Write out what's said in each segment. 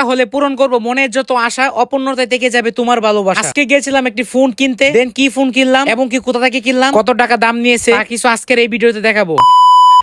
টাকা হলে পূরণ করব মনের যত আশা, অপূর্ণতায় থেকে যাবে তোমার ভালোবাসা। আজকে গেছিলাম একটি ফোন কিনতে, দেন কি ফোন কিনলাম এবং কি কোথা থেকে কিনলাম, কত টাকা দাম নিয়েছে, তা কিছু আজকের এই ভিডিওতে দেখাবো।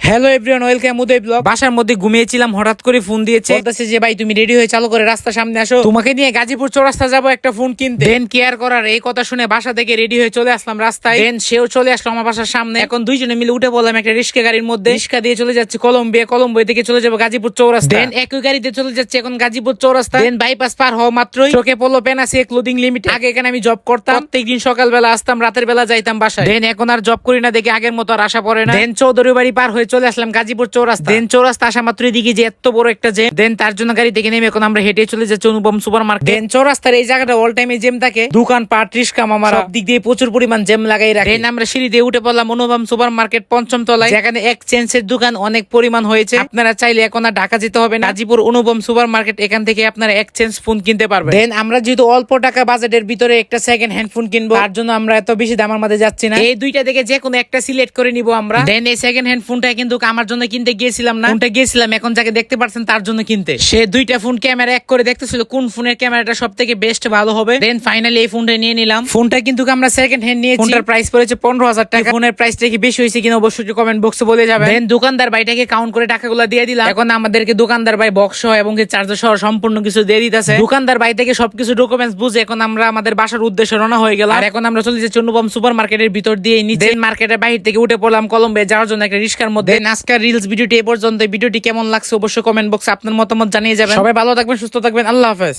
হ্যালো এভরিওয়ান, ওয়েলকাম উদয় ব্লগ। বাসার মধ্যে ঘুমিয়েছিলাম, হঠাৎ করে ফোন দিয়েছে, বলতেছে যে ভাই তুমি রেডি হয়ে চালু করে রাস্তার সামনে আসো, তোমাকে নিয়ে গাজীপুর চৌরাস্তা যাবো একটা ফোন কিনতে। দেন কেয়ার করার এই কথা শুনে বাসা থেকে রেডি হয়ে চলে আসলাম রাস্তায়। দেন সেও চলে আসলো আমার বাসার সামনে। এখন দুইজনে মিলে উঠে পড়লাম একটা রিস্কা গাড়ির মধ্যে। রিস্কা দিয়ে চলে যাচ্ছে কলম্বিয়া, কলম্বিয়া থেকে চলে যাবো গাজীপুর চৌরাস্তা। দেন একই গাড়িতে চলে যাচ্ছে এখন গাজীপুর চৌরাস্তা। দেন বাইপাস পার হওয়া মাত্রই চোখে পড়লো পেনাসি ক্লোদিং লিমিটেড। আগে এখানে আমি জব করতাম, প্রত্যেকদিন সকালবেলা আসতাম, রাতের বেলা যাইতাম বাসায়। দেন এখন আর জব করি না দেখে আগের মতো আর আশা পড়ে না। দেন চৌধুরী বাড়ি পার হয়ে চলে আসলাম গাজীপুর চৌরাস্তা। দেন চৌরাস্তা আসা মাত্রই দেখি যে এত বড় একটা জ্যাম। দেন তার জন্য গাড়ি থেকে নেমে এখন আমরা হেঁটে চলে যাচ্ছি অনুপম সুপার মার্কেট। দেন চৌরাস্তার এই জায়গাটা অল টাইমে জ্যাম থাকে, দোকান পাট রিস্কা মামারা সব দিক দিয়ে প্রচুর পরিমাণ জ্যাম লাগাই রাখে। দেন আমরা সিঁড়ি দিয়ে উঠে পড়লাম অনুপম সুপার মার্কেট পঞ্চম তলায়, যেখানে এক্সচেঞ্জের দোকান অনেক পরিমাণ হয়েছে। আপনারা চাইলে এখন আর ঢাকা যেতে হবে না, গাজীপুর অনুপম সুপার মার্কেট, এখান থেকে আপনারা এক্সচেঞ্জ ফোন কিনতে পারবেন। দেন আমরা যেহেতু অল্প টাকা বাজেটের ভিতরে একটা সেকেন্ড হ্যান্ড ফোন কিনবো, তার জন্য আমরা এত বেশি দামের মধ্যে যাচ্ছি না, এই দুইটা থেকে যে কোনো একটা সিলেক্ট করে নিব আমরা। দেন এই সেকেন্ড হ্যান্ড ফোনটা কিন্তু আমার জন্য কিনতে গিয়েছিলাম না, ফোনটা গিয়েছিলাম এখন যাকে দেখতে পাচ্ছেন তার জন্য কিনতে। সে দুইটা ফোন ক্যামেরা এক করে দেখতেছিল কোন ফোনের ক্যামেরাটা সব থেকে বেস্ট ভালো হবে। দেন ফাইনালি এই ফোনটা নিয়ে নিলাম। ফোনটা কিন্তু আমরা সেকেন্ড হ্যান্ড নিয়েছি, ফোনটার প্রাইস পড়েছে 15,000 টাকা। ফোনের প্রাইসটা কি বেশি হয়েছে কিনা অবশ্যই কমেন্ট বক্সে বলে যাবেন। দেন দোকানদার ভাইটাকে কাউন্ট করে টাকাগুলো দিয়ে দিলাম। এখন আমাদেরকে দোকানদার ভাই বক্স এবং চার্জার সহ সম্পূর্ণ কিছু দিয়ে দিতেছে। দোকানদার ভাই থেকে সবকিছু ডকুমেন্টস বুঝে এখন আমরা আমাদের বাসার উদ্দেশ্যে রওনা হয়ে গেলাম। আর এখন আমরা চলে যাচ্ছি অনুপম সুপার মার্কেটের ভিতর দিয়ে নিচে মার্কেটের বাইরে থেকে উঠে পড়লাম কলম্বিয়া যাওয়ার জন্য একটা রিস্কার মধ্যে। আজকের রিলস ভিডিওটি এ পর্যন্ত। ভিডিওটি কেমন লাগছে অবশ্যই কমেন্ট বক্সে আপনার মতামত জানিয়ে যাবেন। সবাই ভালো থাকবেন, সুস্থ থাকবেন, আল্লাহ হাফেজ।